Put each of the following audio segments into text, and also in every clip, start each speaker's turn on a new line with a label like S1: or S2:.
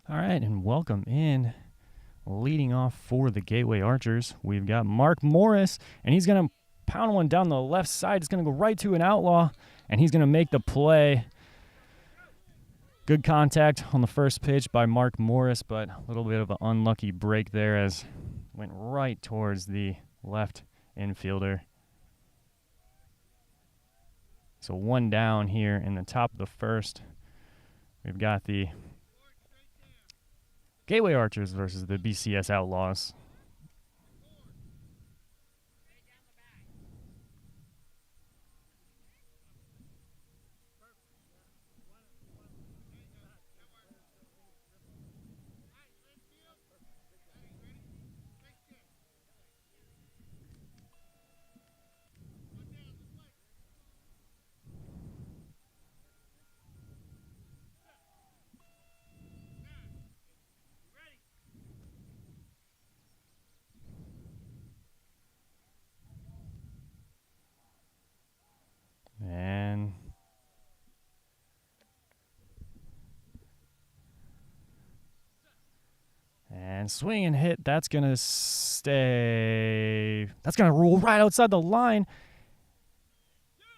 S1: All right, and welcome in. Leading off for the Gateway Archers, we've got Mark Morris, and he's going to pound one down the left side. It's going to go right to an Outlaw, and he's going to make the play. Good contact on the first pitch by Mark Morris, but a little bit of an unlucky break there as went right towards the left infielder. So one down here in the top of the first. We've got the Gateway Archers versus the BCS Outlaws. And swing and hit. That's going to stay. That's going to roll right outside the line.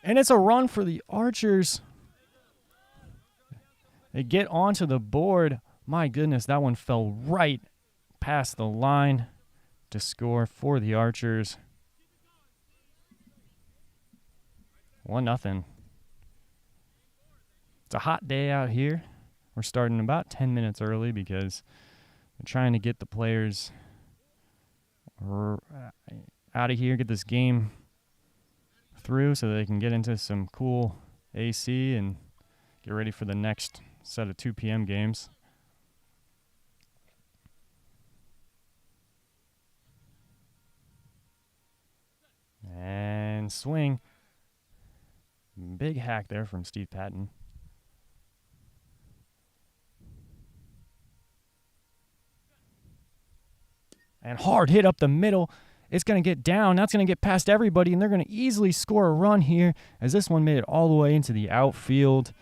S1: And it's a run for the Archers. They get onto the board. My goodness, that one fell right past the line to score for the Archers. 1-0. It's a hot day out here. We're starting about 10 minutes early because we're trying to get the players out of here, get this game through so they can get into some cool AC and get ready for the next set of 2 p.m. games. And swing. Big hack there from Steve Patton. And hard hit up the middle. It's going to get down. That's going to get past everybody, and they're going to easily score a run here as this one made it all the way into the outfield.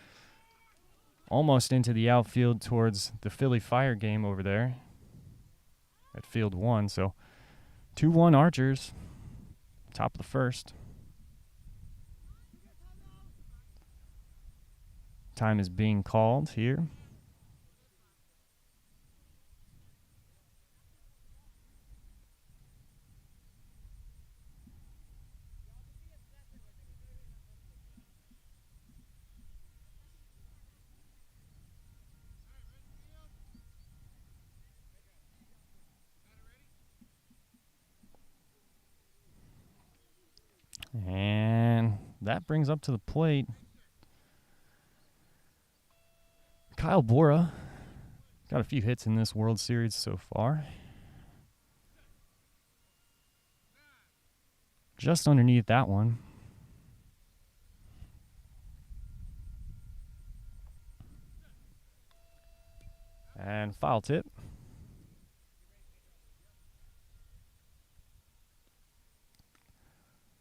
S1: Almost into the outfield towards the Philly Fire game over there at field 1. So 2-1 Archers, top of the first. Time is being called here. And that brings up to the plate Kyle Bora. Got a few hits in this World Series so far. Just underneath that one. And foul tip.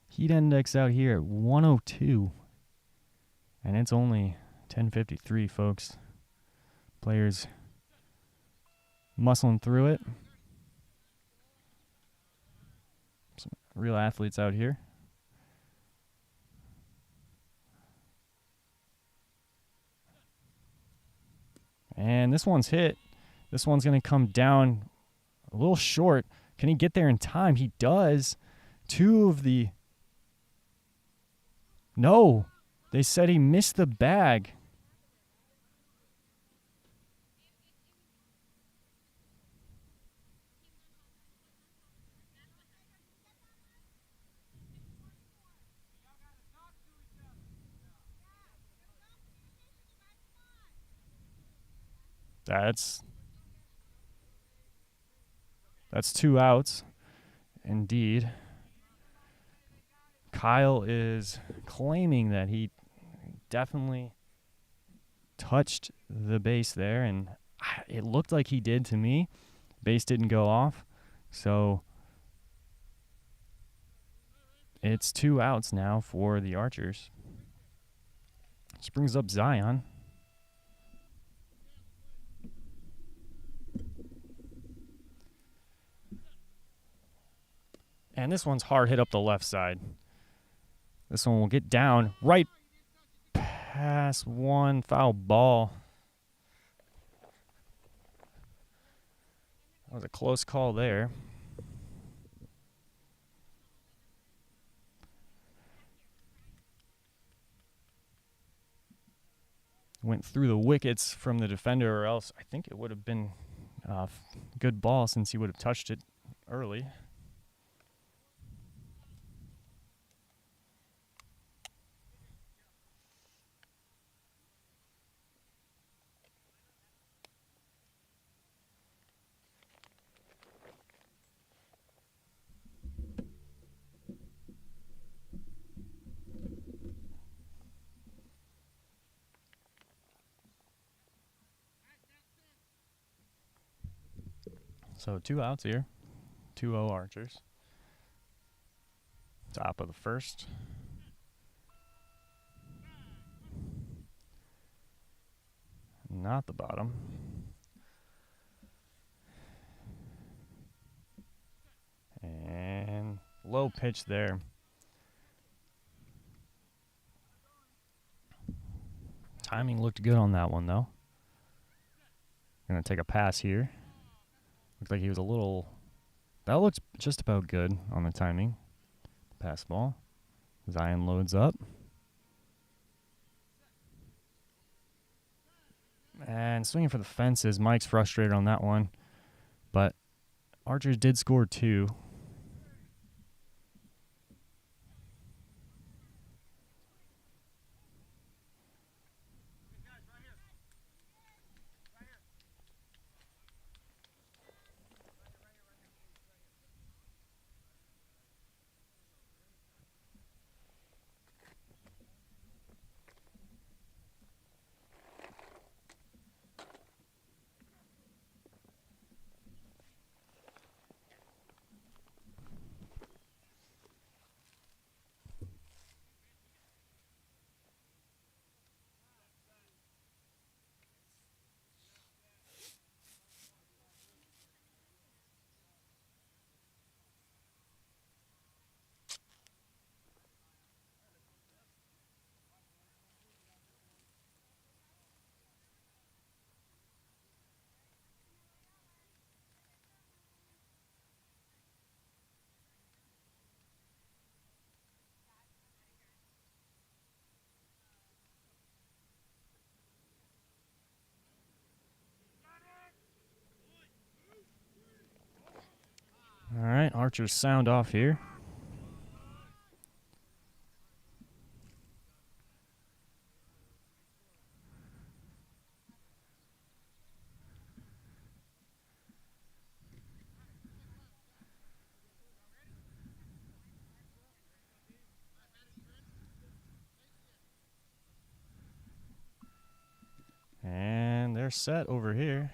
S1: Heat index out here at 102. And it's only 10:53, folks. Players muscling through it. Some real athletes out here. And this one's hit. This one's going to come down a little short. Can he get there in time? He does. No. They said he missed the bag. That's 2 outs. Indeed. Kyle is claiming that he definitely touched the base there, and it looked like he did to me. Base didn't go off, so it's 2 outs now for the Archers. This brings up Zion. And this one's hard hit up the left side. This one will get down right past one, foul ball. That was a close call there. Went through the wickets from the defender, or else I think it would have been a good ball since he would have touched it early. So 2 outs here, 2-0 Archers. Top of the first. Not the bottom. And low pitch there. Timing looked good on that one, though. Gonna take a pass here. Looks like he was a little... That looks just about good on the timing. Pass ball. Zion loads up. And swinging for the fences. Mike's frustrated on that one. But Archers did score 2. All right, Archers sound off here. And they're set over here.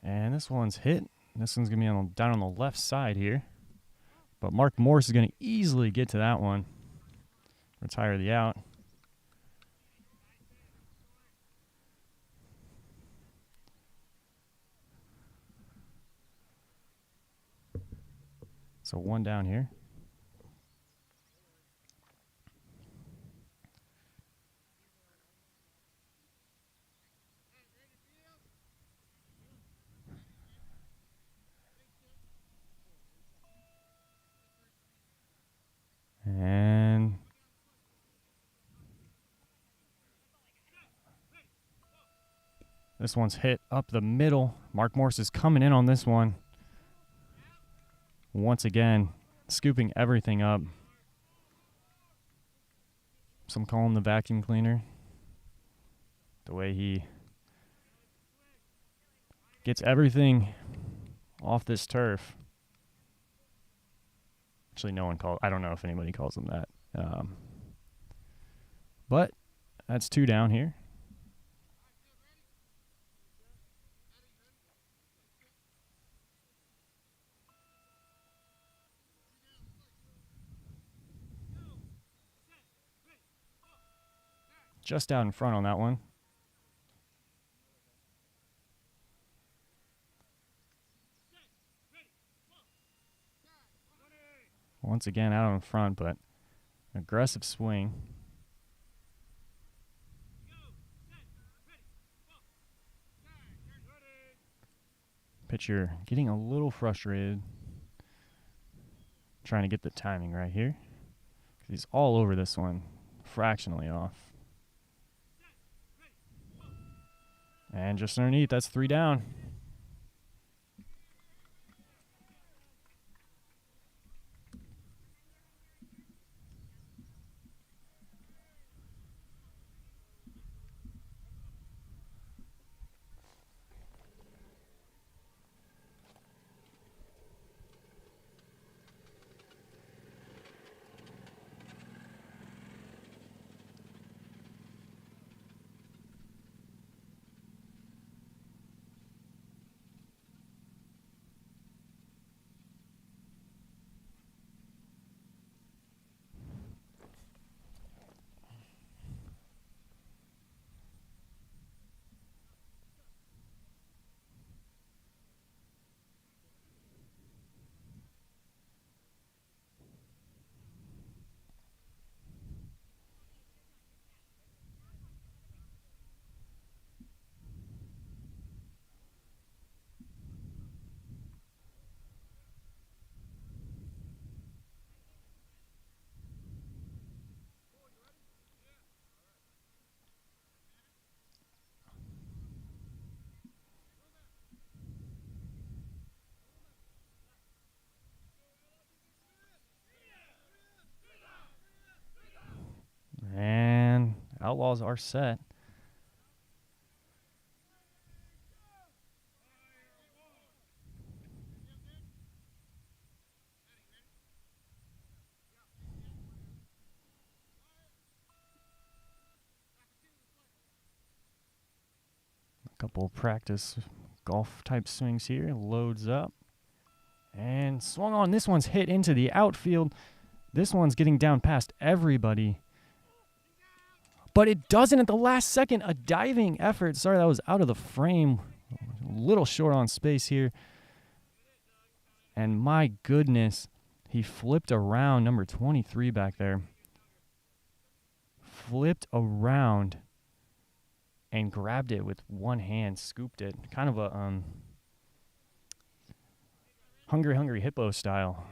S1: And this one's hit. This one's going to be down on the left side here. But Mark Morris is going to easily get to that one. Retire the out. So 1 down here. And this one's hit up the middle. Mark Morris is coming in on this one. Once again, scooping everything up. Some call him the vacuum cleaner. The way he gets everything off this turf. Actually, no one I don't know if anybody calls him that. But that's 2 down here. Just out in front on that one. Once again, out in front, but aggressive swing. Pitcher getting a little frustrated, trying to get the timing right here. He's all over this one, fractionally off. And just underneath, that's 3 down. And Outlaws are set. A couple practice golf type swings here. Loads up. And swung on. This one's hit into the outfield. This one's getting down past everybody. But it doesn't at the last second. A diving effort. Sorry, that was out of the frame. A little short on space here. And my goodness, he flipped around, number 23 back there. Flipped around and grabbed it with one hand, scooped it. Kind of a hungry hippo style.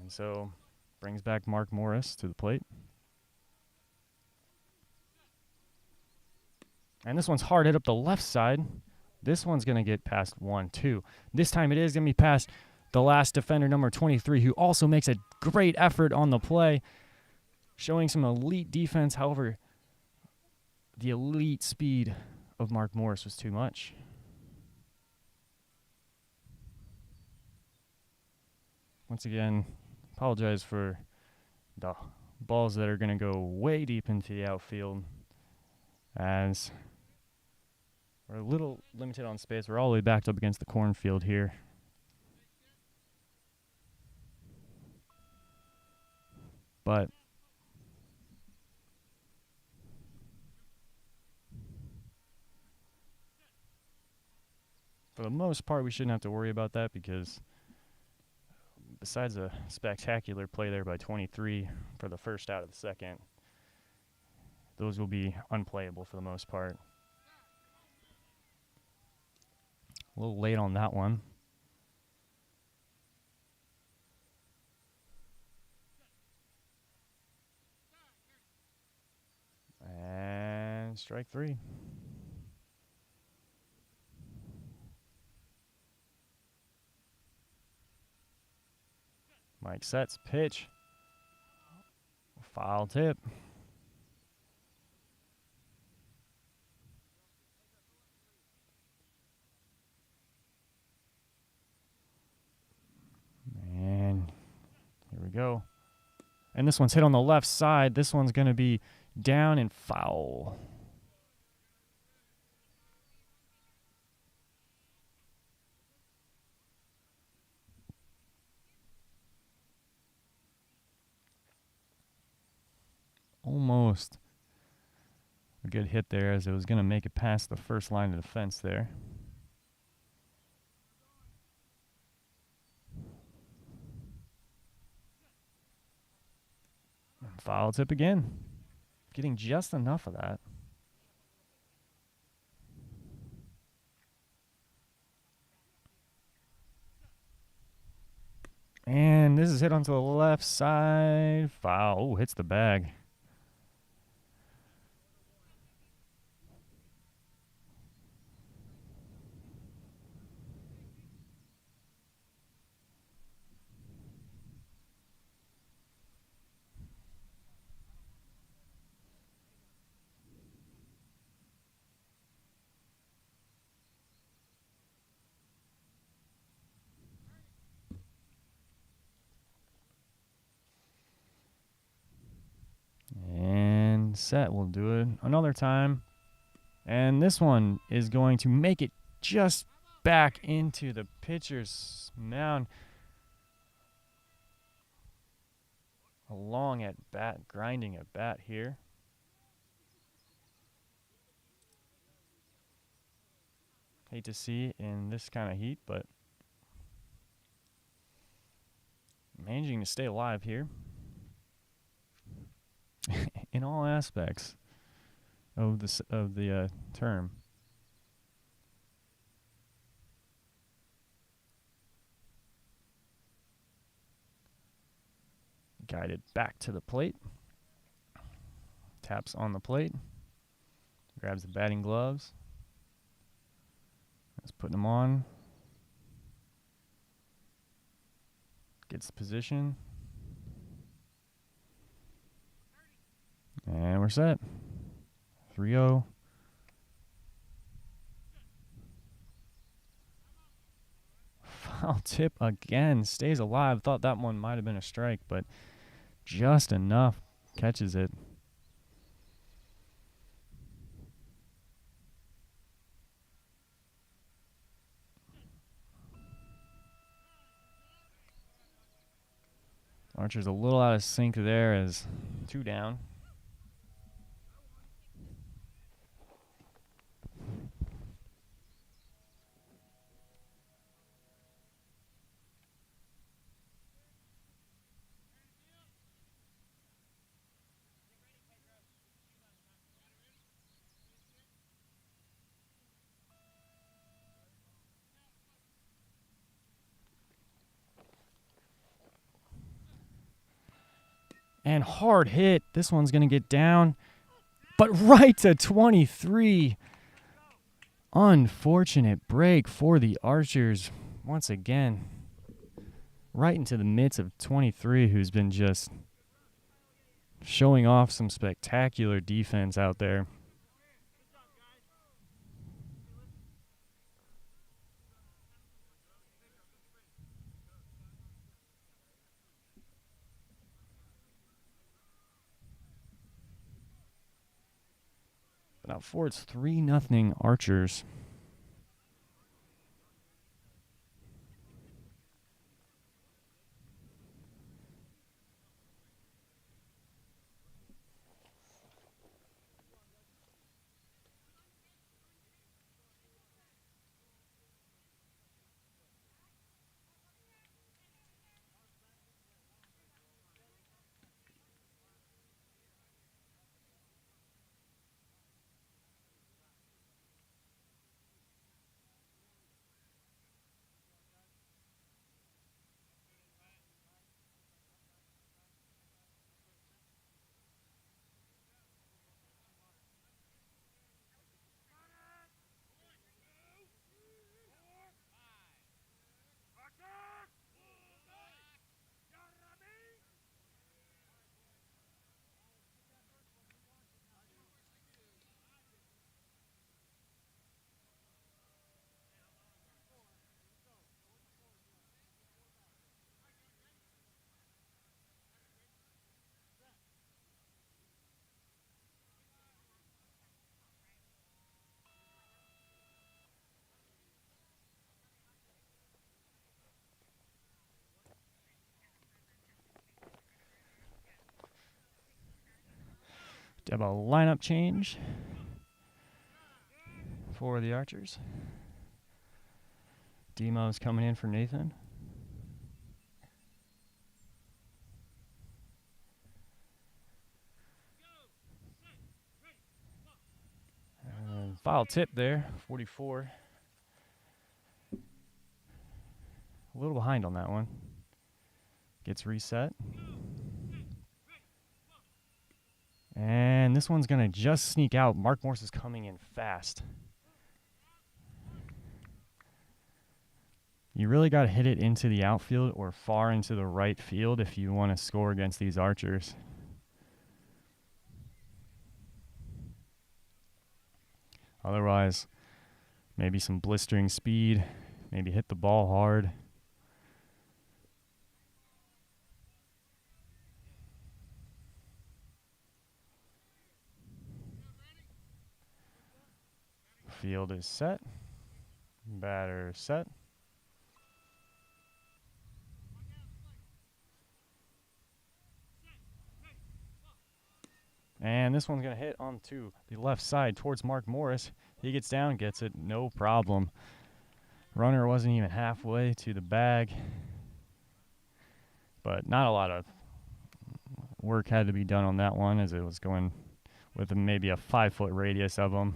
S1: And so brings back Mark Morris to the plate. And this one's hard hit up the left side. This one's going to get past 1-2. This time it is going to be past the last defender, number 23, who also makes a great effort on the play, showing some elite defense. However, the elite speed of Mark Morris was too much. Once again, apologize for the balls that are going to go way deep into the outfield, as we're a little limited on space. We're all the way backed up against the cornfield here. But for the most part, we shouldn't have to worry about that, because besides a spectacular play there by 23 for the first out of the second, those will be unplayable for the most part. A little late on that one. And strike 3. Mike sets, pitch. Foul tip. And here we go. And this one's hit on the left side. This one's going to be down and foul. Almost a good hit there, as it was going to make it past the first line of defense there. Foul tip again. Getting just enough of that. And this is hit onto the left side. Foul. Oh, hits the bag. And set. We'll do it another time. And this one is going to make it just back into the pitcher's mound. A long at bat, grinding at bat here. Hate to see it in this kind of heat, but managing to stay alive here in all aspects of the term. Guided back to the plate. Taps on the plate. Grabs the batting gloves. Let's put them on. Gets the position. And we're set. 3-0. Foul tip again. Stays alive. Thought that one might have been a strike, but just enough. Catches it. Archer's a little out of sync there as 2 down. And hard hit. This one's going to get down. But right to 23. Unfortunate break for the Archers. Once again, right into the midst of 23, who's been just showing off some spectacular defense out there. Now for it's 3-0 Archers. Have a lineup change for the Archers. Demo's coming in for Nathan. Foul tip there, 44. A little behind on that one. Gets reset. And this one's going to just sneak out. Mark Morse is coming in fast. You really got to hit it into the outfield or far into the right field if you want to score against these Archers. Otherwise, maybe some blistering speed, maybe hit the ball hard. Field is set. Batter set. And this one's going to hit onto the left side towards Mark Morris. He gets down, gets it, no problem. Runner wasn't even halfway to the bag. But not a lot of work had to be done on that one as it was going with maybe a 5-foot radius of them.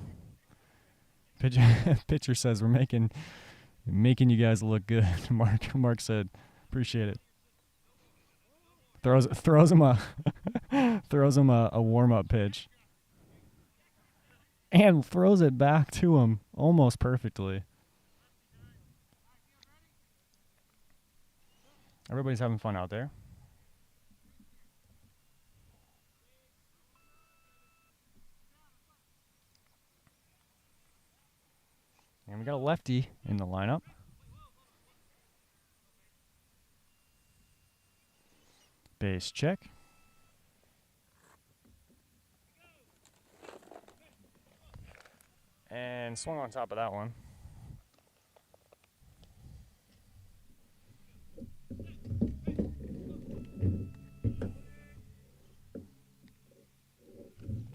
S1: Pitcher says, we're making you guys look good. Mark said, appreciate it. Throws him a warm-up pitch. And throws it back to him almost perfectly. Everybody's having fun out there. And we got a lefty in the lineup. Base check. And swung on top of that one.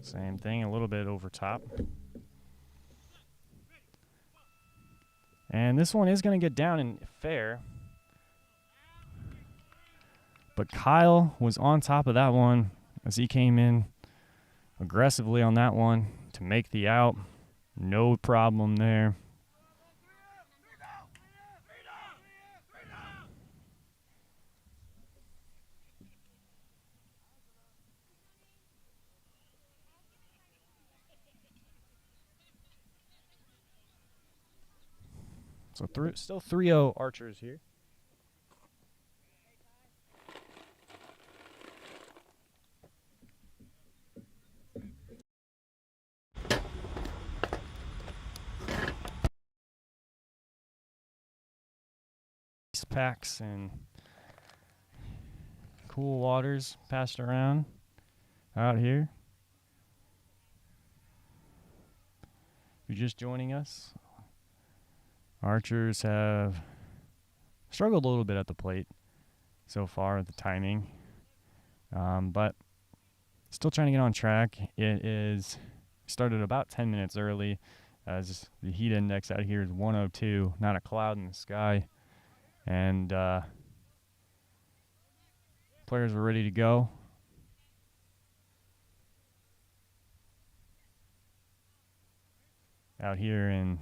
S1: Same thing, a little bit over top. And this one is going to get down in fair. But Kyle was on top of that one as he came in aggressively on that one to make the out. No problem there. So still 3-0 Archers here. Packs and cool waters passed around out here. If you're just joining us, Archers have struggled a little bit at the plate so far with the timing, but still trying to get on track. It is started about 10 minutes early as the heat index out here is 102, not a cloud in the sky. And players were ready to go. Out here in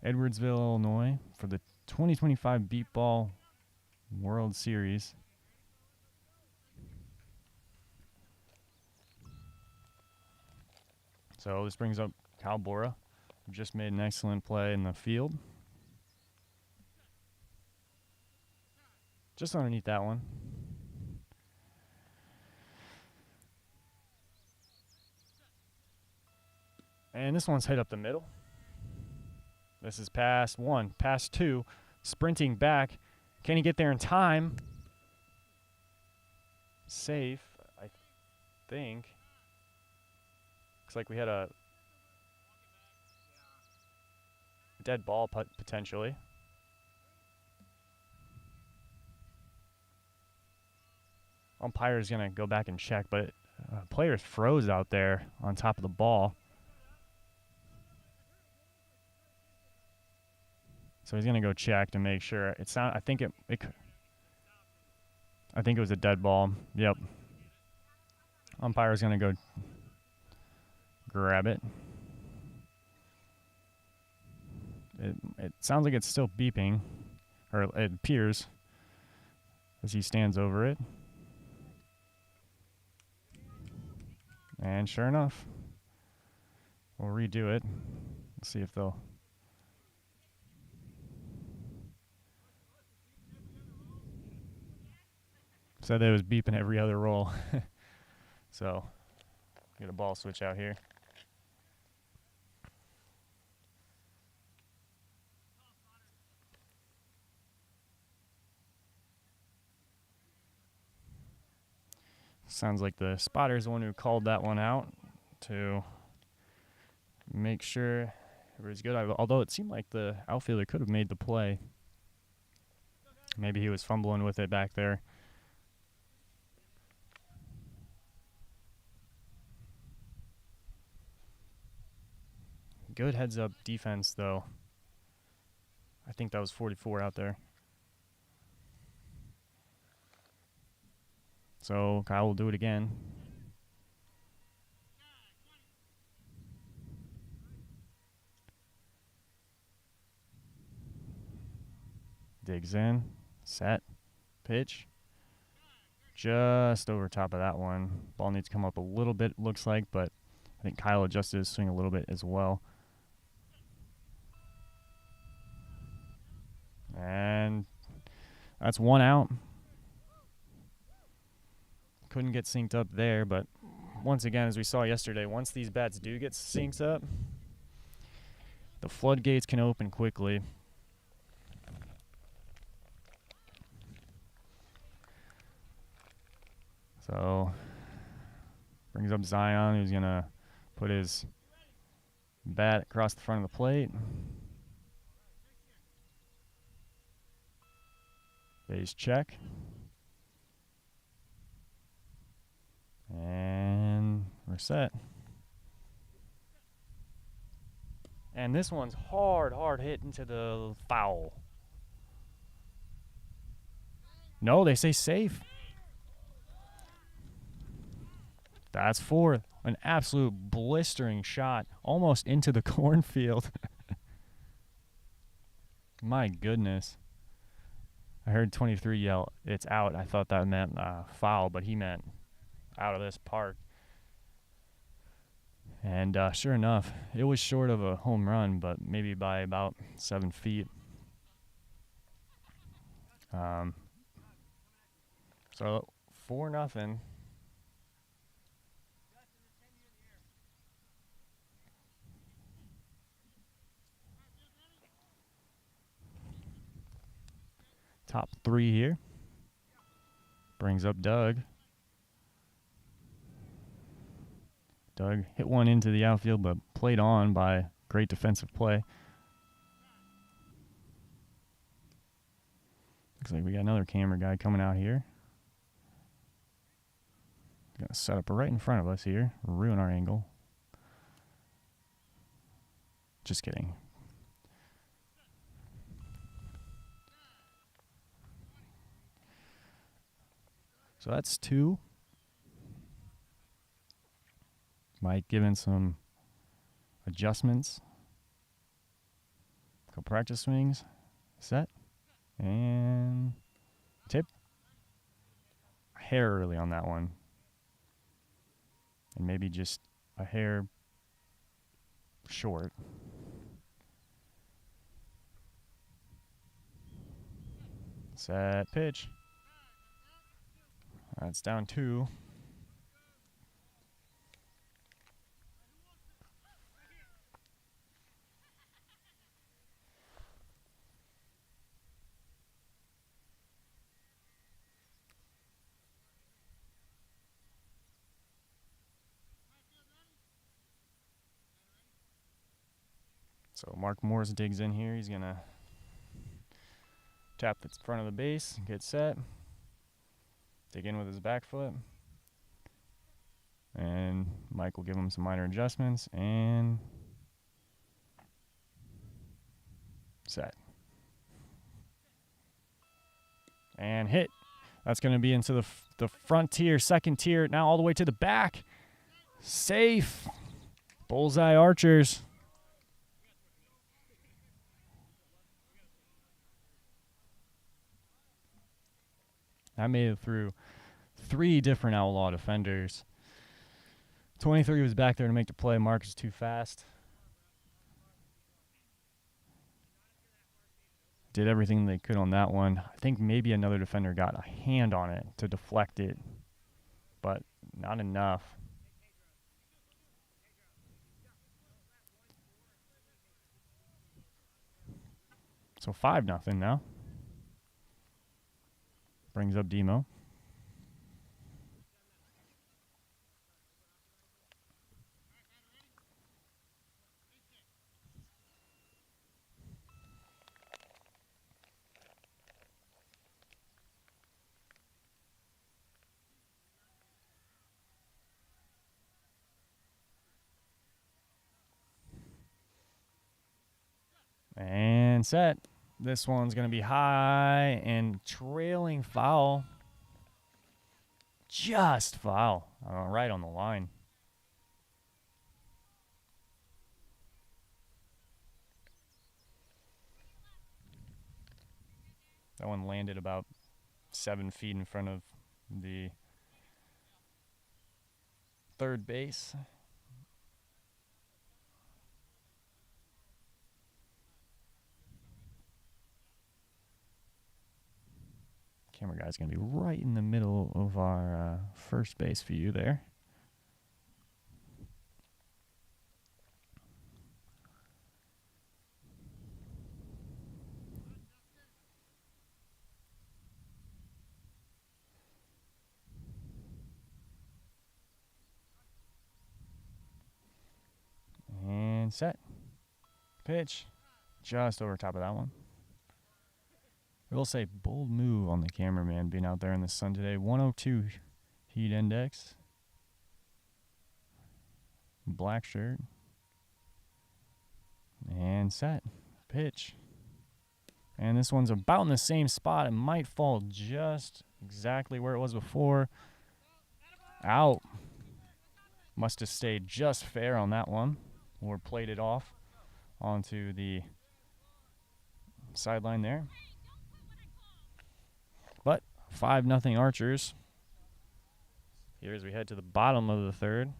S1: Edwardsville, Illinois for the 2025 Beat Ball World Series. So this brings up Kyle Bora, who just made an excellent play in the field. Just underneath that one. And this one's hit up the middle. This is pass 1, pass 2, sprinting back. Can he get there in time? Safe, I think. Looks like we had a dead ball potentially. Umpire's going to go back and check, but players froze out there on top of the ball. So he's going to go check to make sure. I think it was a dead ball. Yep. Umpire's going to go grab it. It sounds like it's still beeping, or it appears as he stands over it. And sure enough, we'll redo it. Let's see if they'll. Said it was beeping every other roll. So, get a ball switch out here. Sounds like the spotter's the one who called that one out to make sure everybody's good. Although it seemed like the outfielder could have made the play. Maybe he was fumbling with it back there. Good heads-up defense, though. I think that was 44 out there. So Kyle will do it again. Digs in, set, pitch. Just over top of that one. Ball needs to come up a little bit, looks like, but I think Kyle adjusted his swing a little bit as well. And that's one out. Couldn't get synced up there, but once again, as we saw yesterday, once these bats do get synced up, the floodgates can open quickly. So, brings up Zion, who's going to put his bat across the front of the plate. Base check. And we're set. And this one's hard hit into the foul. No, they say safe. That's fourth. An absolute blistering shot, almost into the cornfield. My goodness. I heard 23 yell, "It's out." I thought that meant foul, but he meant out of this park. And sure enough, it was short of a home run, but maybe by about 7 feet. So 4-0. Top 3 here. Brings up Doug. Doug hit one into the outfield, but played on by great defensive play. Looks like we got another camera guy coming out here. Gonna set up right in front of us here, ruin our angle. Just kidding. So that's 2. Mike giving some adjustments. Couple practice swings. Set. And tip. A hair early on that one. And maybe just a hair short. Set, pitch. That's down 2. So Mark Morris digs in here. He's going to tap the front of the base, get set, dig in with his back foot, and Mike will give him some minor adjustments, and set. And hit. That's going to be into the front tier, second tier, now all the way to the back. Safe. Bullseye Archers. That made it through 3 different Outlaw defenders. 23 was back there to make the play. Mark is too fast. Did everything they could on that one. I think maybe another defender got a hand on it to deflect it, but not enough. So 5-0 now. Brings up Demo. And set. This one's going to be high and trailing foul. Just foul. Right on the line. That one landed about 7 feet in front of the third base. Camera guy's going to be right in the middle of our first base view there. And set. Pitch. Just over top of that one. I will say bold move on the cameraman being out there in the sun today. 102 heat index. Black shirt. And set. Pitch. And this one's about in the same spot. It might fall just exactly where it was before. Out. Must have stayed just fair on that one. Or played it off onto the sideline there. But 5-0 Archers. Here as we head to the bottom of the third.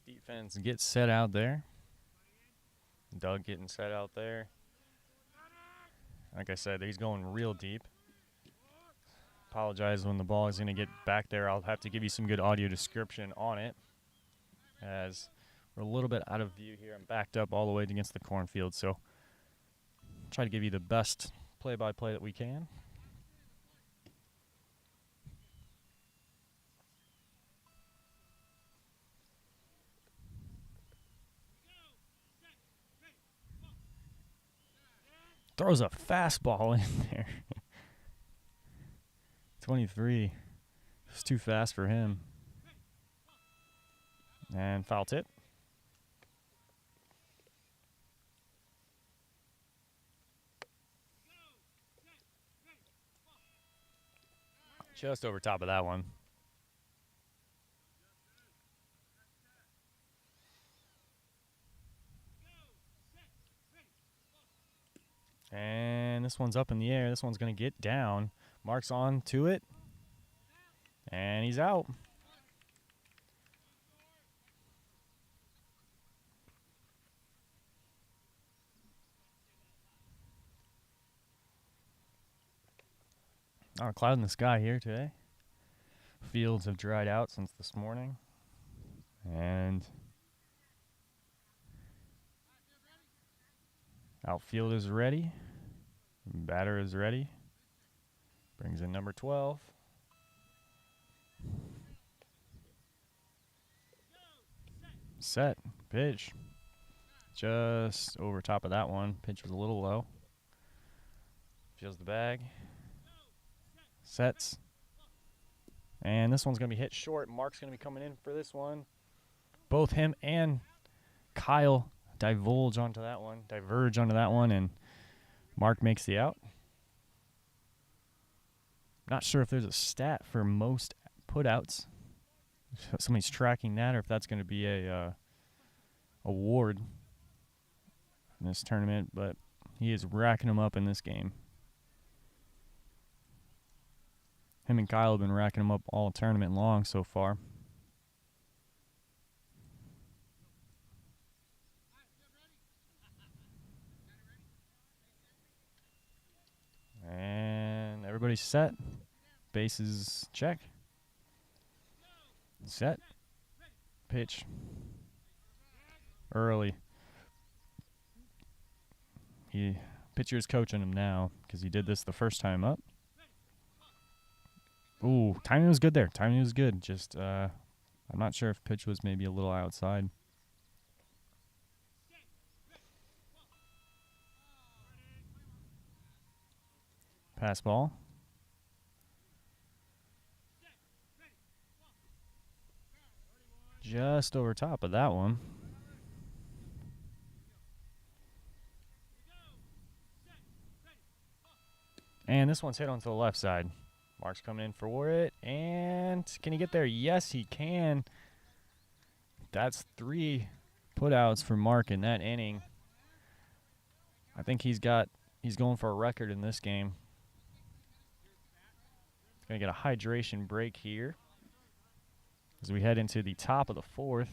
S1: Defense gets set out there. Doug getting set out there. Like I said, he's going real deep. Apologize when the ball is going to get back there. I'll have to give you some good audio description on it, as we're a little bit out of view here. I'm backed up all the way against the cornfield, so try to give you the best play-by-play that we can. Throws a fastball in there. 23. It's too fast for him. And foul tip. Just over top of that one. And this one's up in the air. This one's going to get down. Mark's on to it. And he's out. A cloud in the sky here today. Fields have dried out since this morning. And Outfield is ready. Batter is ready. Brings in number 12. Set. Pitch. Just over top of that one. Pitch was a little low. Feels the bag. Sets. And this one's going to be hit short. Mark's going to be coming in for this one. Both him and Kyle diverge onto that one, and Mark makes the out. Not sure if there's a stat for most putouts. If somebody's tracking that, or if that's going to be a award in this tournament, but he is racking them up in this game. Him and Kyle have been racking them up all tournament long so far. And everybody's set. Bases check. Set. Pitch. Early. Pitcher's coaching him now because he did this the first time up. Ooh, timing was good there. Timing was good. Just, I'm not sure if pitch was maybe a little outside. Pass ball. Just over top of that one. And this one's hit onto the left side. Mark's coming in for it. And can he get there? Yes, he can. That's 3 putouts for Mark in that inning. I think he's going for a record in this game. Going to get a hydration break here as we head into the top of the 4th.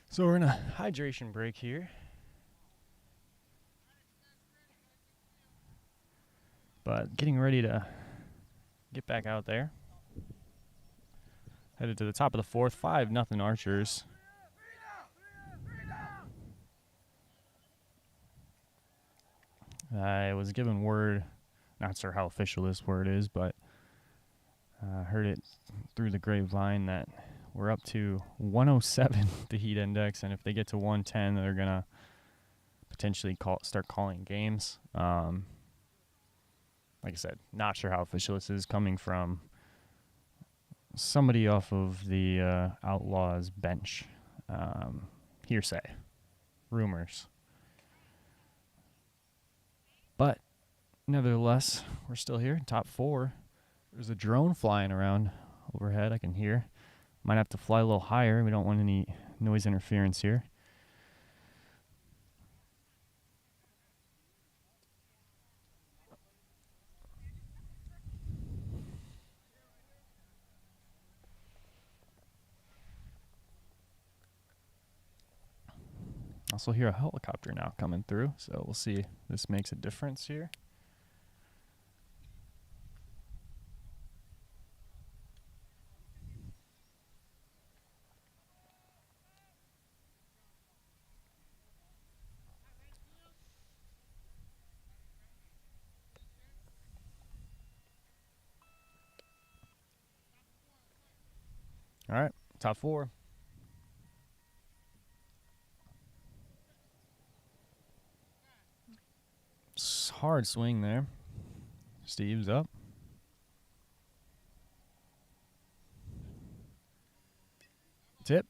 S1: So we're in a hydration break here. But getting ready to get back out there. Headed to the top of the 4th, 5-0 Archers. I was given word, not sure how official this word is, but I heard it through the grapevine that We're up to 107, the heat index, and if they get to 110, they're going to potentially start calling games. Like I said, not sure how official this is, coming from somebody off of the Outlaws bench. Hearsay. Rumors. But nevertheless, we're still here, top 4. There's a drone flying around overhead I can hear. Might have to fly a little higher. We don't want any noise interference here. Also hear a helicopter now coming through, so we'll see if this makes a difference here. All right, top 4. Hard swing there. Steve's up. Tip.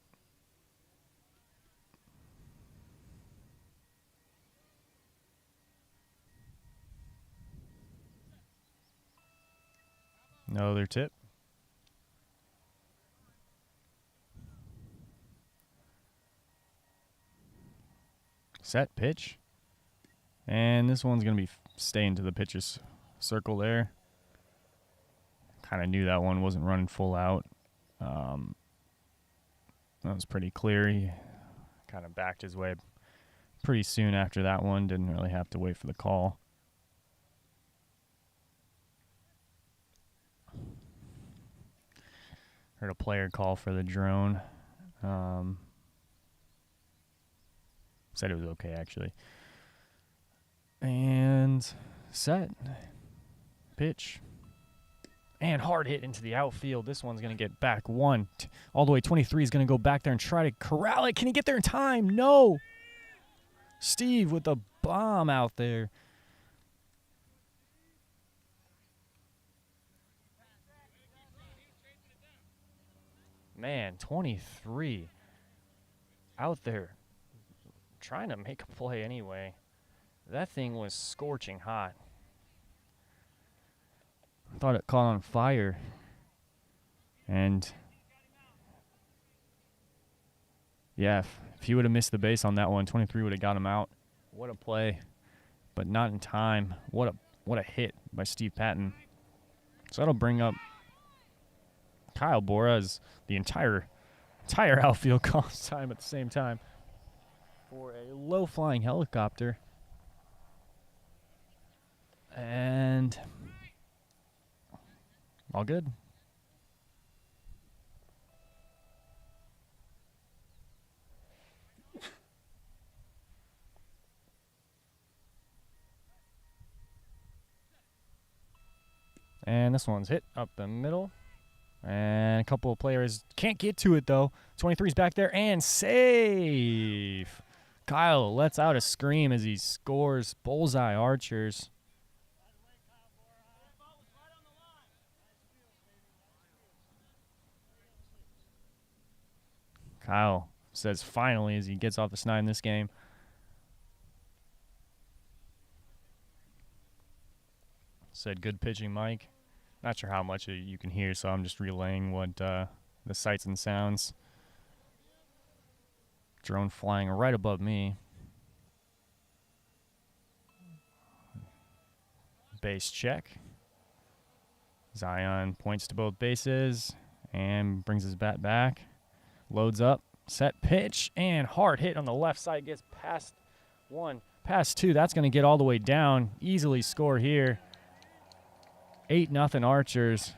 S1: Another tip. Set pitch. And this one's going to be staying to the pitcher's circle there. Kind of knew that one wasn't running full out. That was pretty clear. He kind of backed his way pretty soon after that one. Didn't really have to wait for the call. Heard a player call for the drone. Said it was okay, actually. And set. Pitch. And hard hit into the outfield. This one's going to get back one. All the way 23 is going to go back there and try to corral it. Can he get there in time? No. Steve with the bomb out there. Man, 23 out there trying to make a play anyway. That thing was scorching hot. I thought it caught on fire. And yeah, if he would have missed the base on that one, 23 would have got him out. What a play, but not in time. What a hit by Steve Patton. So that'll bring up Kyle Bora as the entire outfield calls time at the same time for a low-flying helicopter. And all good. And this one's hit up the middle. And a couple of players can't get to it, though. 23's back there and safe. Kyle lets out a scream as he scores bullseye Archers. Kyle says finally as he gets off the snide in this game. Said good pitching, Mike. Not sure how much you can hear, so I'm just relaying what the sights and sounds. Drone flying right above me. Base check. Zion points to both bases and brings his bat back. Loads up, set pitch, and hard hit on the left side. Gets past one, past two. That's going to get all the way down. Easily score here. 8-0 Archers.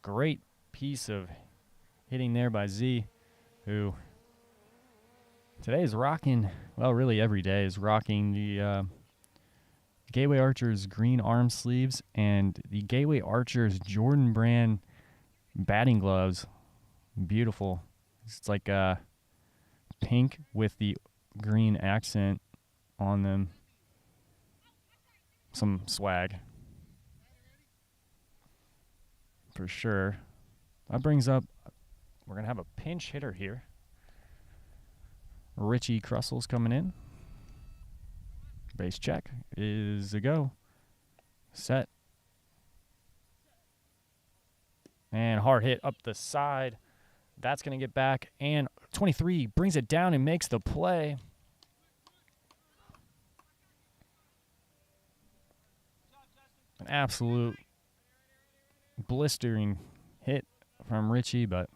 S1: Great piece of hitting there by Z, who Today is rocking, well, really every day is rocking the Gateway Archers green arm sleeves and the Gateway Archers Jordan brand batting gloves. Beautiful. It's like pink with the green accent on them. Some swag. For sure. That brings up, we're going to have a pinch hitter here. Richie Crussel's coming in. Base check is a go. Set. And hard hit up the side. That's going to get back. And 23 brings it down and makes the play. An absolute blistering hit from Richie, but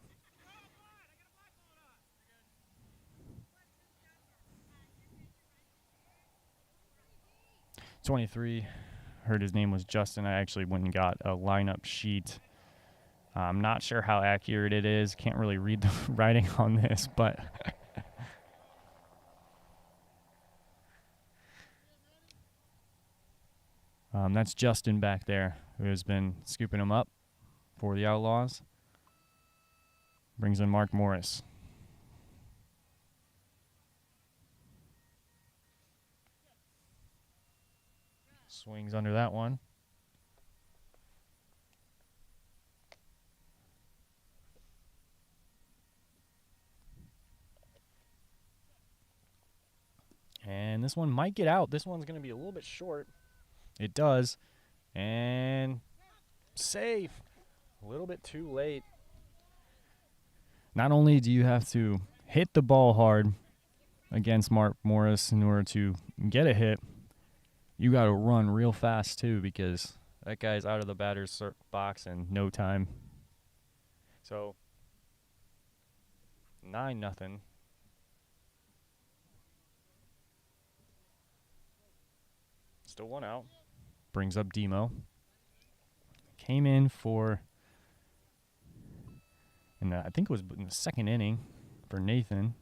S1: 23, heard his name was Justin. I actually went and got a lineup sheet. I'm not sure how accurate it is. Can't really read the writing on this, but that's Justin back there who has been scooping him up for the Outlaws. Brings in Mark Morris. Swings under that one. And this one might get out. This one's going to be a little bit short. It does. And safe. A little bit too late. Not only do you have to hit the ball hard against Mark Morris in order to get a hit, you got to run real fast too, because that guy's out of the batter's box in no time. So 9-0. Still one out. Brings up Demo. Came in for, I think it was in the second inning for Nathan.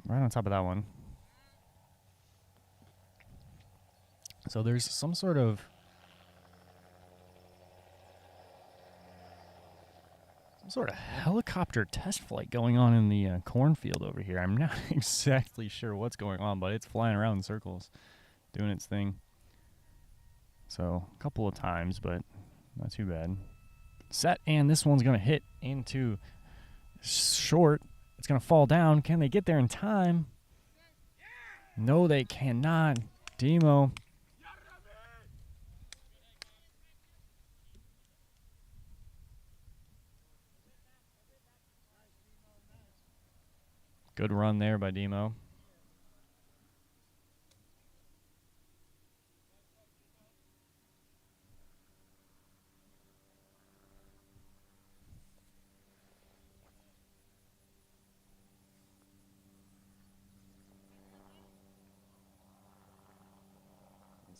S1: Right on top of that one. So there's some sort of helicopter test flight going on in the cornfield over here. I'm not exactly sure what's going on, but it's flying around in circles, doing its thing. So a couple of times, but not too bad. Set, and this one's going to hit into short. It's going to fall down. Can they get there in time? No, they cannot. Demo. Good run there by Demo.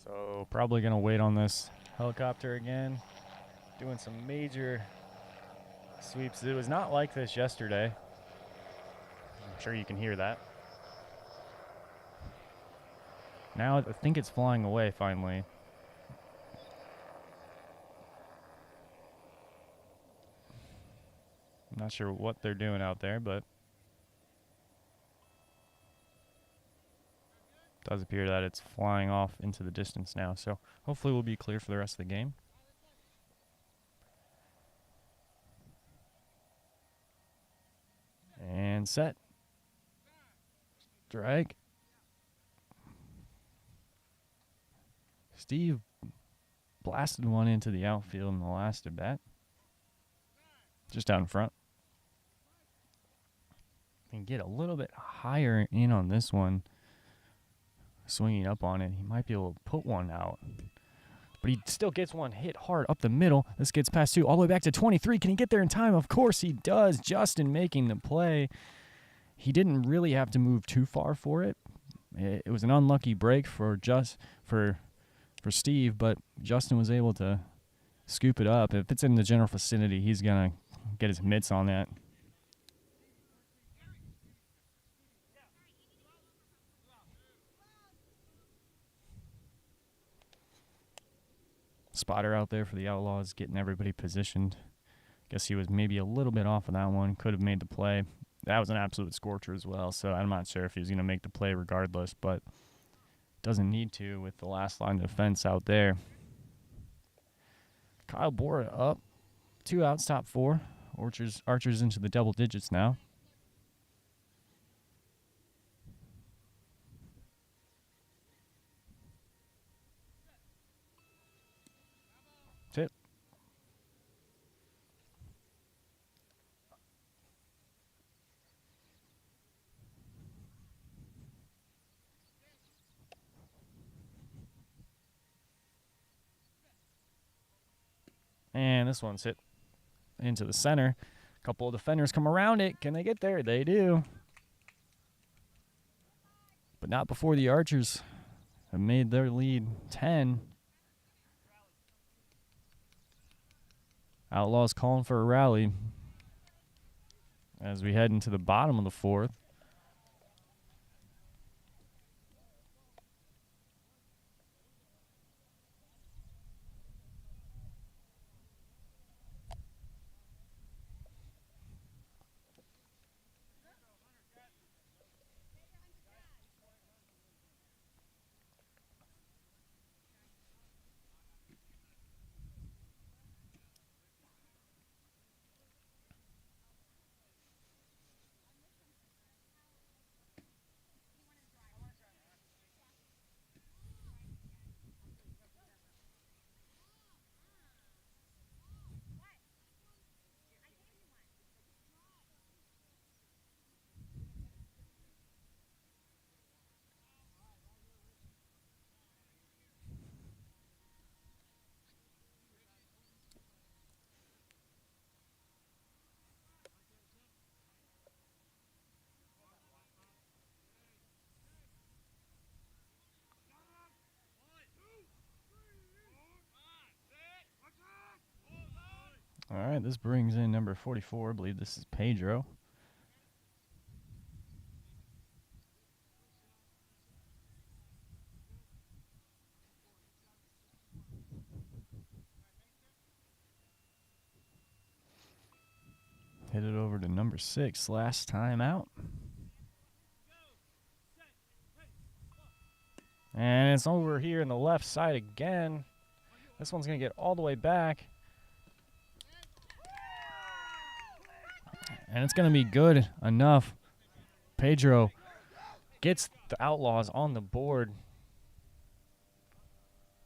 S1: So probably going to wait on this helicopter again. Doing some major sweeps. It was not like this yesterday. I'm sure you can hear that. Now I think it's flying away finally. I'm not sure what they're doing out there, but it does appear that it's flying off into the distance now. So hopefully we'll be clear for the rest of the game. And set. Strike. Steve blasted one into the outfield in the last at bat. Just out in front. And get a little bit higher in on this one. Swinging up on it. He might be able to put one out. But he still gets one hit hard up the middle. This gets past 2 all the way back to 23. Can he get there in time? Of course he does. Justin making the play. He didn't really have to move too far for it. It was an unlucky break for Steve, but Justin was able to scoop it up. If it's in the general vicinity, he's going to get his mitts on that. Spotter out there for the Outlaws, getting everybody positioned. Guess he was maybe a little bit off of that one. Could have made the play. That was an absolute scorcher as well, so I'm not sure if he was going to make the play regardless, but doesn't need to with the last line of defense out there. Kyle Bora up. 2 outs, top 4. Archers into the double digits now. Tip. And this one's hit into the center. A couple of defenders come around it. Can they get there? They do. But not before the Archers have made their lead 10. Outlaws calling for a rally as we head into the bottom of the 4th. All right, this brings in number 44. I believe this is Pedro. Hit it over to number 6 last time out. And it's over here in the left side again. This one's going to get all the way back. And it's going to be good enough. Pedro gets the Outlaws on the board.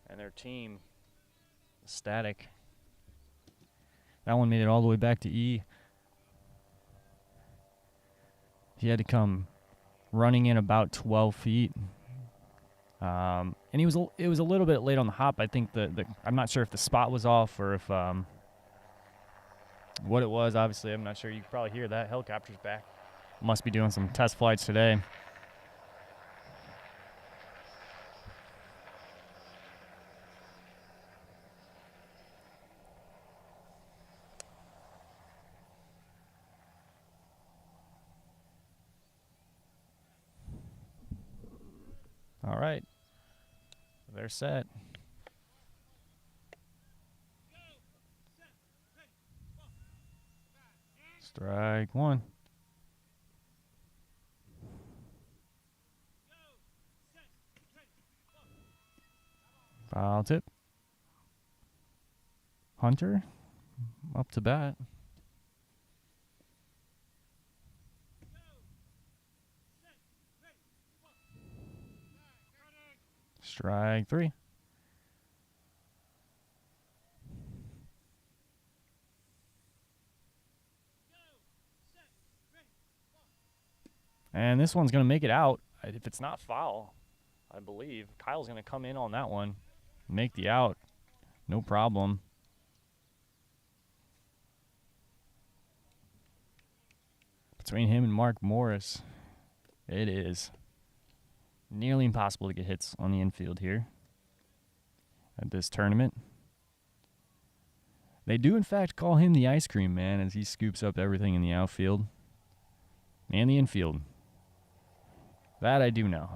S1: And their team ecstatic. That one made it all the way back to E. He had to come running in about 12 feet. And it was a little bit late on the hop. I think I'm not sure if the spot was off or if what it was. Obviously, I'm not sure. You can probably hear that. Helicopter's back. Must be doing some test flights today. All right. They're set. Strike 1. Foul tip. Hunter up to bat. Strike 3. And this one's going to make it out. If it's not foul, I believe. Kyle's going to come in on that one. Make the out. No problem. Between him and Mark Morris, it is nearly impossible to get hits on the infield here at this tournament. They do, in fact, call him the ice cream man as he scoops up everything in the outfield and the infield. That I do know.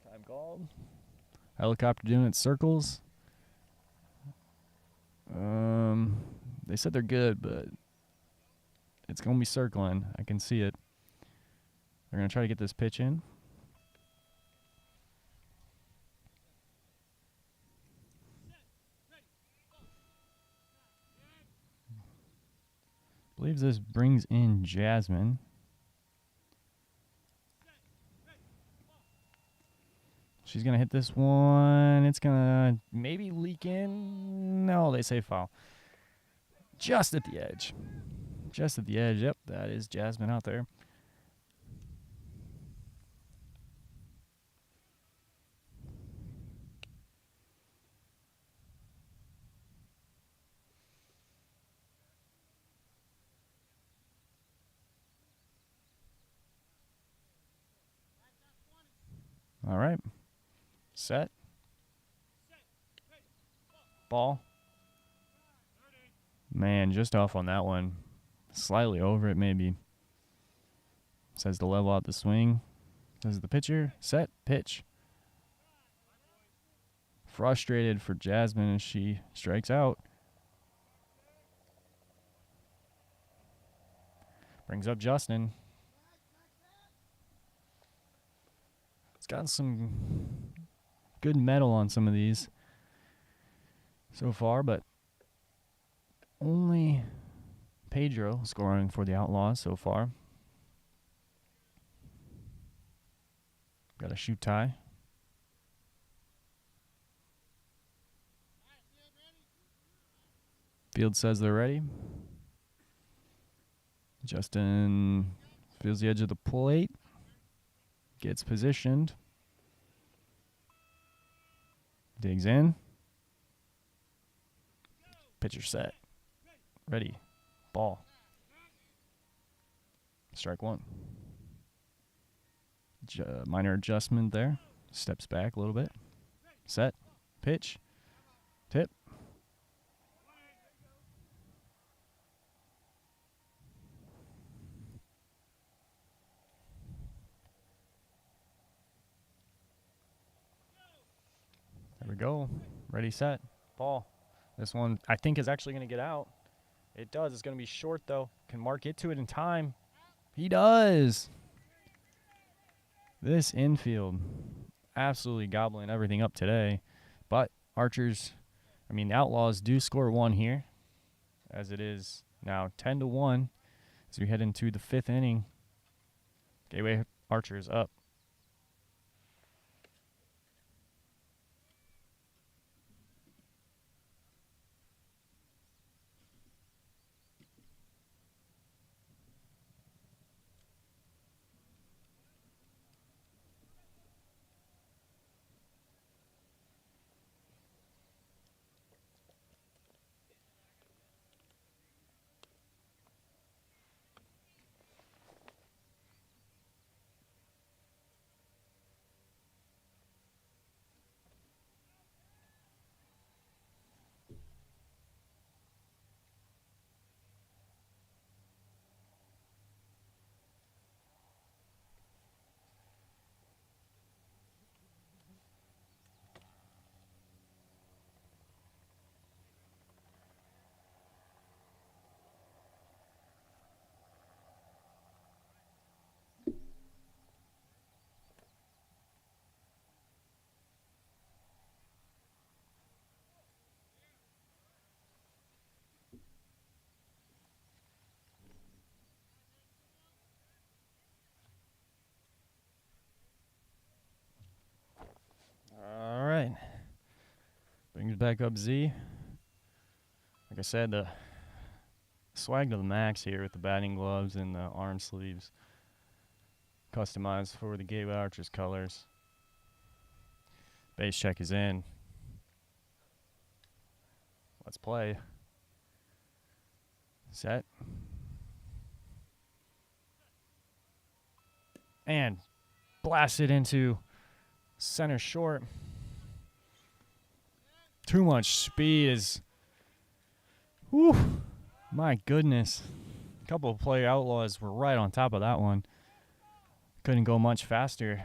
S1: Time called. Helicopter doing its circles. They said they're good, but it's going to be circling. I can see it. They're going to try to get this pitch in. I believe this brings in Jasmine. She's going to hit this one. It's going to maybe leak in. No, they say foul. Just at the edge. Just at the edge. Yep, that is Jasmine out there. All right. Set. Ball. Man, just off on that one. Slightly over it, maybe. Says to level out the swing. Says the pitcher. Set. Pitch. Frustrated for Jasmine as she strikes out. Brings up Justin. It's gotten some good metal on some of these so far, but only Pedro scoring for the Outlaws so far. Got a shoot tie. Field says they're ready. Justin feels the edge of the plate. Gets positioned. Digs in. Pitcher set. Ready. Ball. Strike one. Minor adjustment there. Steps back a little bit. Set. Pitch. Tip. There we go. Ready, set, ball. This one, I think, is actually going to get out. It does. It's going to be short, though. Can Mark get to it in time? He does. This infield, absolutely gobbling everything up today. But the Outlaws do score one here, as it is now 10-1 as we head into the 5th inning. Gateway Archers up. All right. Brings back up Z. Like I said, the swag to the max here with the batting gloves and the arm sleeves. Customized for the Gateway Archers colors. Base check is in. Let's play. Set. And blast it into center short. Too much speed is... Whew. My goodness. A couple of play Outlaws were right on top of that one. Couldn't go much faster.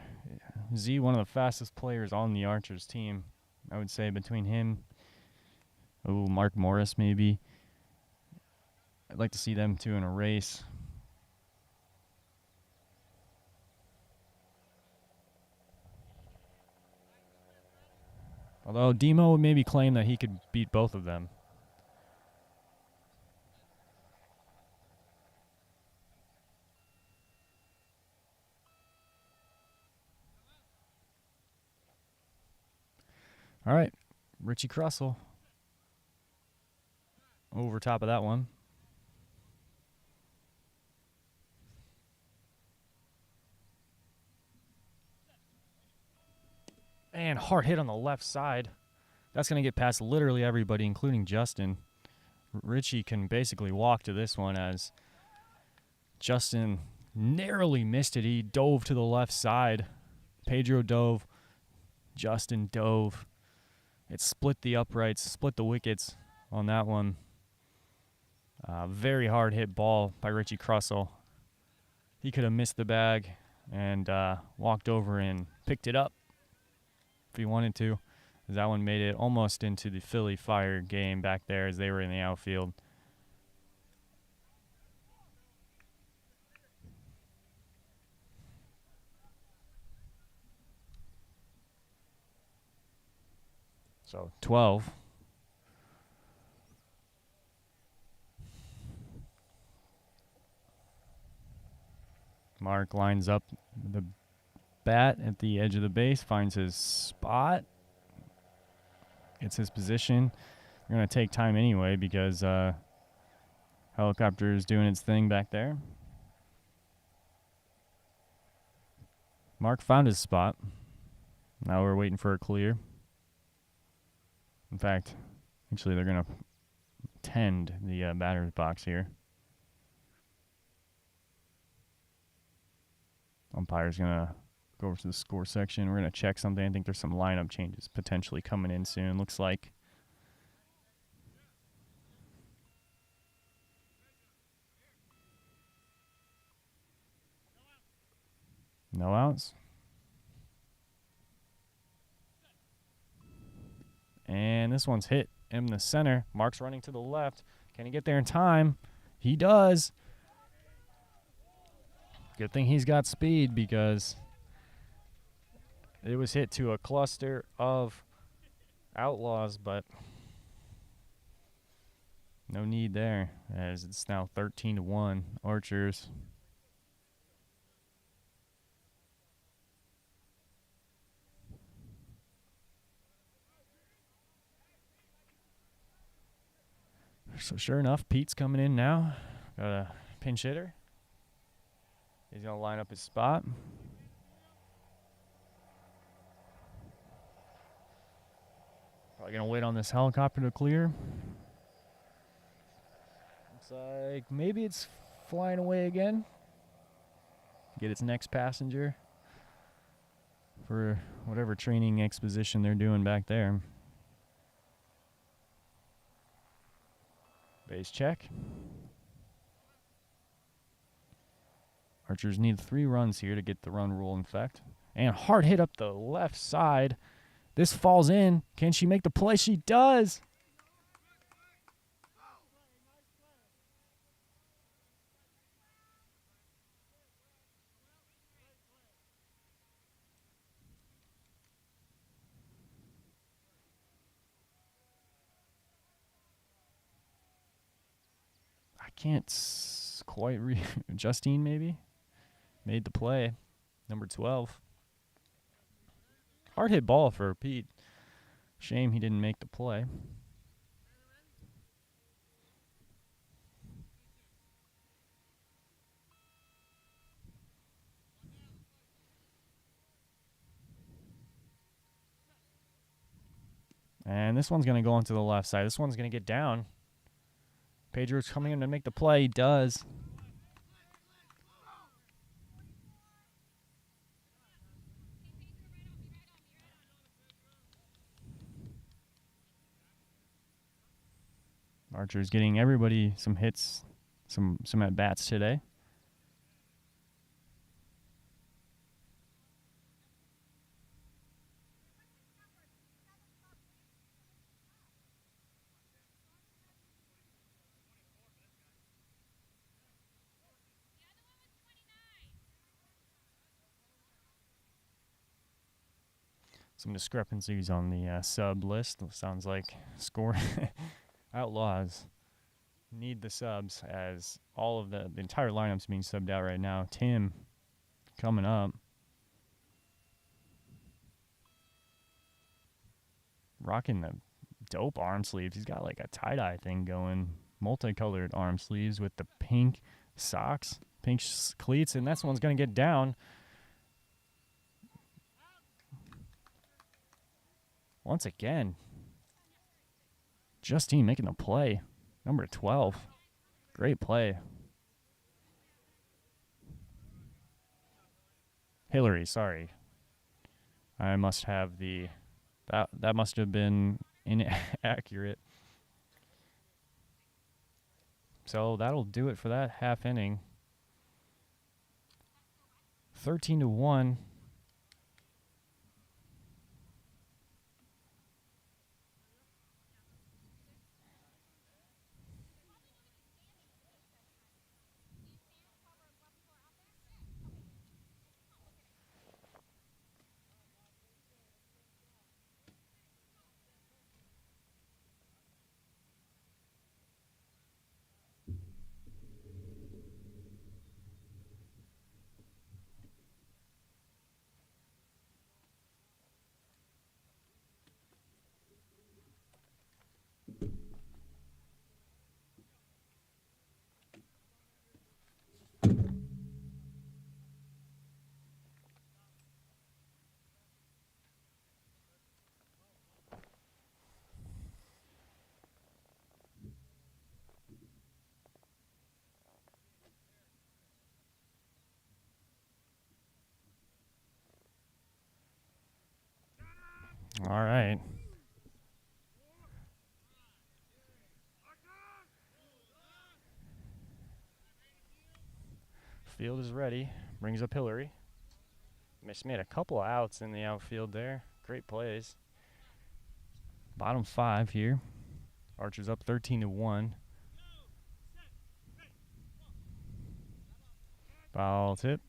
S1: Z, one of the fastest players on the Archers team. I would say between him, Mark Morris maybe. I'd like to see them two in a race. Although Demo would maybe claim that he could beat both of them. All right, Richie Crussell over top of that one. And hard hit on the left side. That's going to get past literally everybody, including Justin. Richie can basically walk to this one as Justin narrowly missed it. He dove to the left side. Pedro dove. Justin dove. It split the uprights, split the wickets on that one. Very hard hit ball by Richie Crussell. He could have missed the bag and walked over and picked it up if he wanted to. That one made it almost into the Philly Fire game back there as they were in the outfield. So 12. Mark lines up the bat at the edge of the base, finds his spot, gets his position. We're going to take time anyway because helicopter is doing its thing back there. Mark found his spot. Now we're waiting for a clear. In fact, actually they're going to tend the batter's box here. Umpire's going to go over to the score section. We're going to check something. I think there's some lineup changes potentially coming in soon, looks like. No outs. And this one's hit in the center. Mark's running to the left. Can he get there in time? He does. Good thing he's got speed because it was hit to a cluster of Outlaws, but no need there as it's now 13-1 Archers. So sure enough, Pete's coming in now. Got a pinch hitter. He's going to line up his spot. Probably going to wait on this helicopter to clear. Looks like maybe it's flying away again. Get its next passenger for whatever training exposition they're doing back there. Base check. Archers need 3 runs here to get the run rule in effect. And hard hit up the left side. This falls in. Can she make the play? She does. I can't quite Justine maybe made the play. Number 12. Hard hit ball for Pete. Shame he didn't make the play. And this one's going to go onto the left side. This one's going to get down. Pedro's coming in to make the play. He does. Archer's getting everybody some hits, some at-bats today. Some discrepancies on the sub list. Sounds like score Outlaws need the subs, as all of the entire lineup's being subbed out right now. Tim coming up. Rocking the dope arm sleeves. He's got like a tie-dye thing going. Multicolored arm sleeves with the pink socks, pink cleats, and that one's going to get down. Once again, Justine making the play. Number 12. Great play. Hillary, sorry. I must have the... That must have been inaccurate. So that'll do it for that half inning. 13-1. All right. Field is ready. Brings up Hillary. Just made a couple of outs in the outfield there. Great plays. Bottom 5 here. Archer's up 13-1. Foul tip.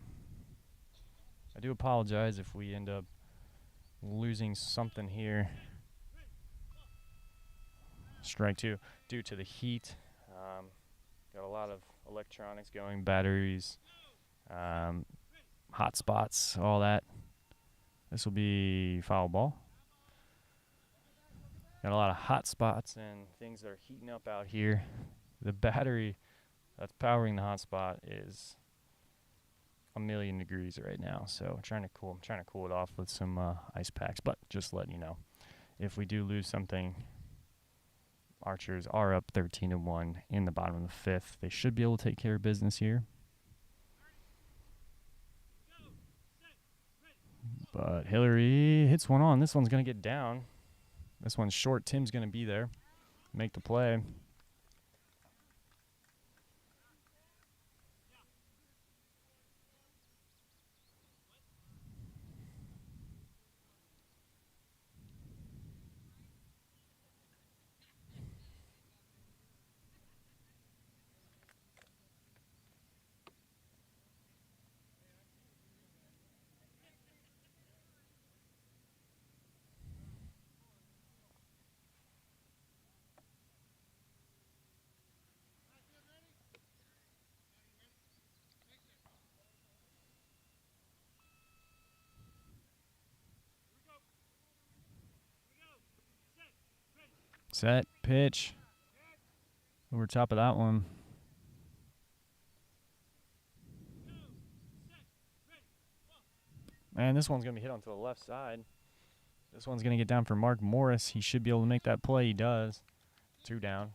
S1: I do apologize if we end up losing something here. Strike 2 due to the heat. Got a lot of electronics going, batteries, hot spots, all that. This will be foul ball. Got a lot of hot spots and things that are heating up out here. The battery that's powering the hot spot is 1,000,000 degrees right now, so I'm trying to cool it off with some ice packs. But just letting you know, if we do lose something, Archers are up 13-1 in the bottom of the 5th. They should be able to take care of business here. But Hillary hits one on. This one's going to get down. This one's short. Tim's going to be there. Make the play. Set, pitch. Over top of that one. Man, this one's going to be hit onto the left side. This one's going to get down for Mark Morris. He should be able to make that play. He does. 2 down.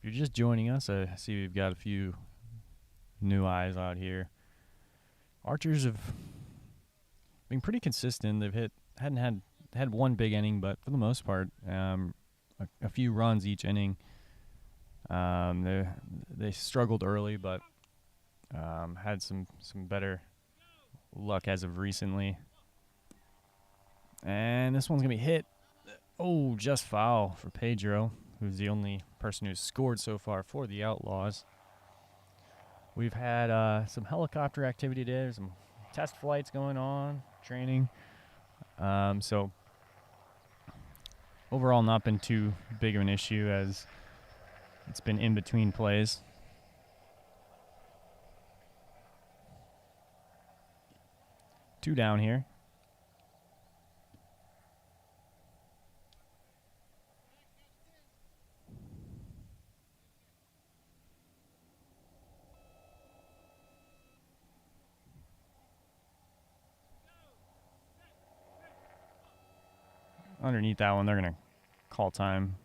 S1: you're just joining us, I see we've got a few new eyes out here. Archers have been pretty consistent. They've hadn't had one big inning, but for the most part, a few runs each inning. They struggled early, but had some better luck as of recently. And this one's gonna be hit. Oh, just foul for Pedro, who's the only person who's scored so far for the Outlaws. We've had some helicopter activity today, some test flights going on, training. So overall, not been too big of an issue as it's been in between plays. Two down here. Underneath that one, they're going to call time.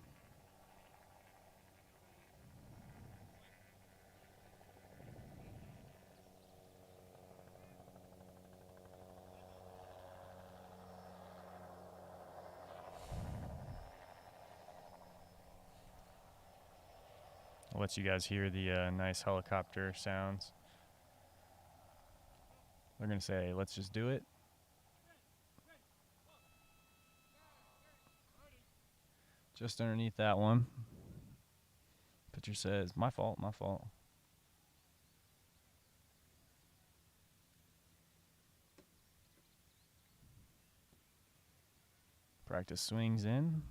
S1: I'll let you guys hear the nice helicopter sounds. They're going to say, let's just do it. Just underneath that one. Pitcher says, my fault, my fault. Practice swings in.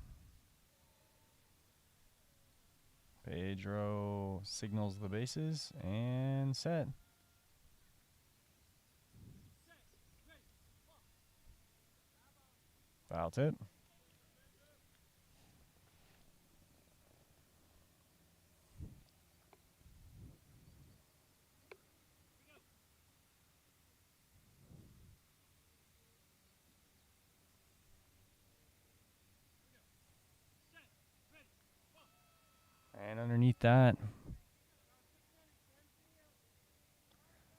S1: Pedro signals the bases and set. Foul tip. And underneath that,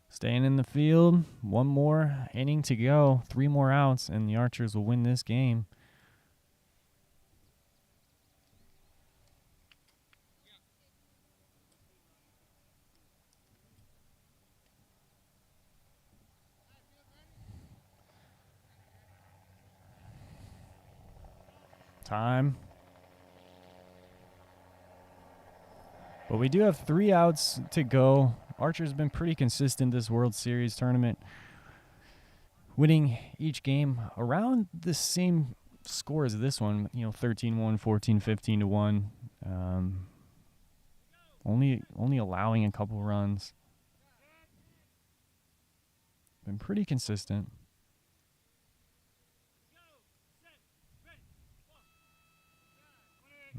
S1: staying in the field, one more inning to go, 3 more outs, and the Archers will win this game. Time. But we do have 3 outs to go. Archer's been pretty consistent this World Series tournament, winning each game around the same score as this one, 13-1, 14-15 to 1. Only allowing a couple runs. Been pretty consistent.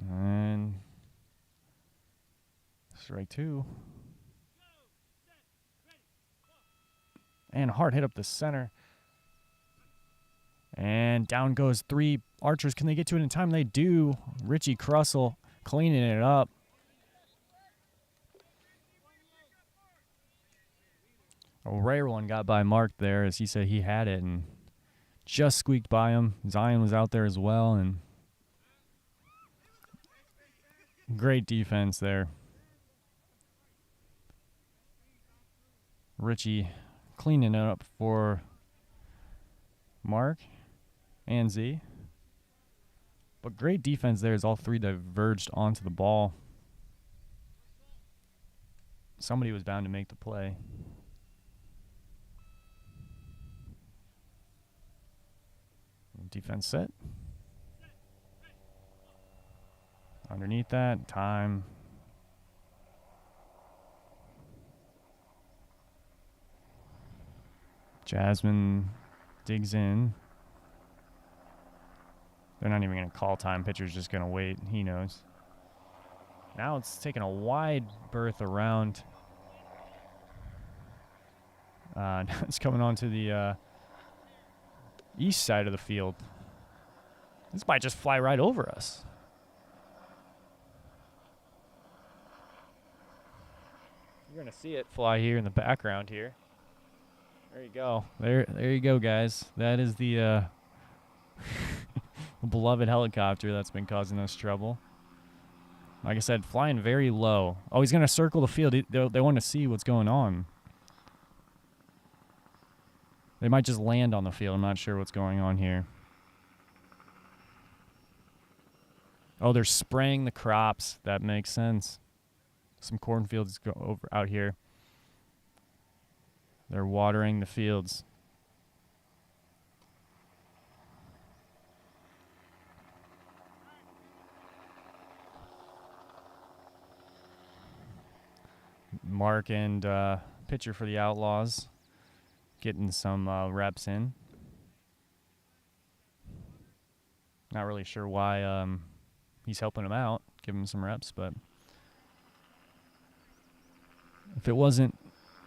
S1: And strike 2. And hard hit up the center. And down goes 3 Archers. Can they get to it in time? They do. Richie Crussell cleaning it up. A rare one got by Mark there, as he said he had it and just squeaked by him. Zion was out there as well, and great defense there. Richie cleaning it up for Mark and Z. But great defense there as all 3 diverged onto the ball. Somebody was bound to make the play. Defense set. Underneath that, time. Jasmine digs in. They're not even going to call time. Pitcher's just going to wait. He knows. Now it's taking a wide berth around. Now it's coming onto the east side of the field. This might just fly right over us. You're going to see it fly here in the background here. There you go. There you go, guys. That is the beloved helicopter that's been causing us trouble. Like I said, flying very low. Oh, he's going to circle the field. They want to see what's going on. They might just land on the field. I'm not sure what's going on here. Oh, they're spraying the crops. That makes sense. Some cornfields go over out here. They're watering the fields. Mark and pitcher for the Outlaws getting some reps in. Not really sure why he's helping him out, giving him some reps, but if it wasn't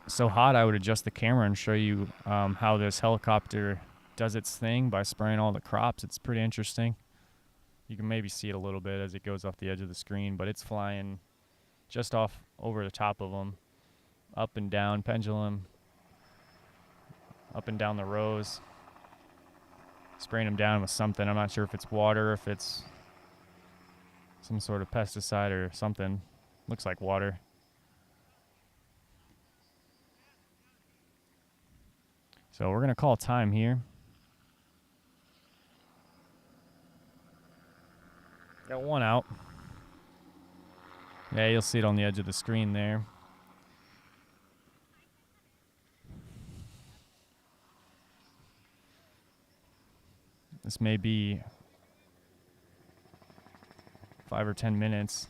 S1: so hot, I would adjust the camera and show you how this helicopter does its thing by spraying all the crops. It's pretty interesting. You can maybe see it a little bit as it goes off the edge of the screen, but it's flying just off over the top of them, up and down, pendulum, up and down the rows, spraying them down with something. I'm not sure if it's water, if it's some sort of pesticide or something. Looks like water. So we're going to call time here. Got one out. Yeah, you'll see it on the edge of the screen there. This may be 5 or 10 minutes.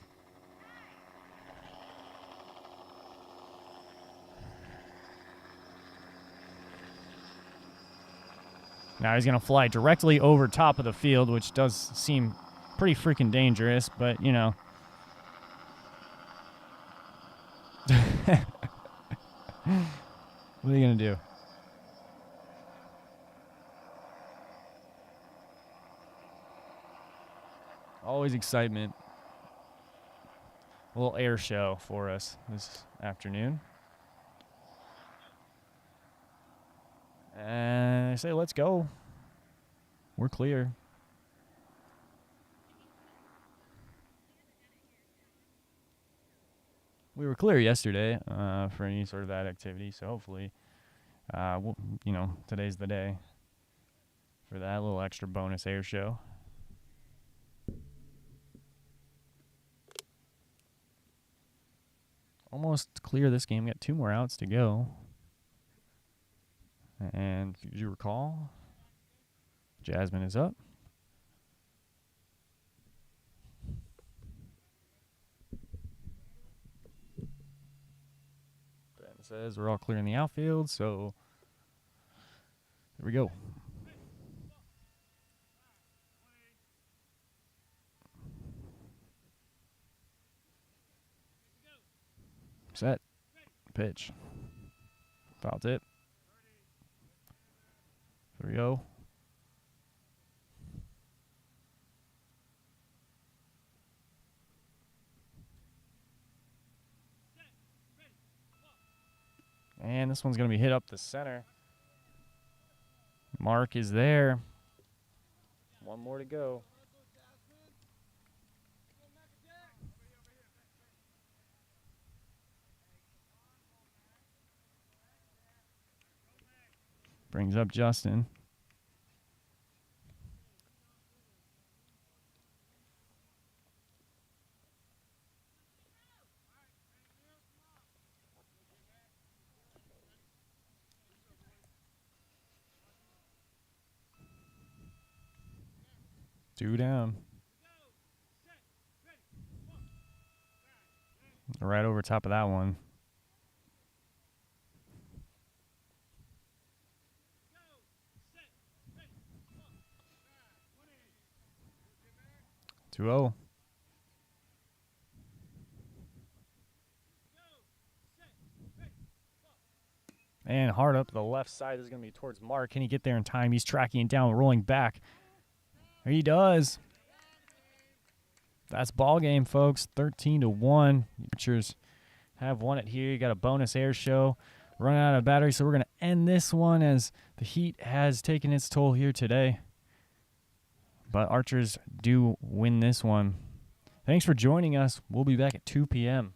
S1: Now he's going to fly directly over top of the field, which does seem pretty freaking dangerous, but, you know. What are you going to do? Always excitement. A little air show for us this afternoon. And I say, let's go. We're clear. We were clear yesterday for any sort of that activity, so hopefully, you know, today's the day for that little extra bonus air show. Almost clear this game. Got 2 more outs to go. And if you recall, Jasmine is up. Ben says we're all clear in the outfield, so here we go. Set. Pitch. Foul tip. 3-0. And this one's going to be hit up the center. Mark is there. 1 more to go. Brings up Justin. Two down. Right over top of that one. Two 2-0. And hard up the left side is going to be towards Mark. Can he get there in time? He's tracking it down, rolling back. He does. That's ball game, folks. 13-1. Pitchers have won it here. You got a bonus air show, running out of battery, so we're going to end this one as the heat has taken its toll here today. But Archers do win this one. Thanks for joining us. We'll be back at 2 p.m.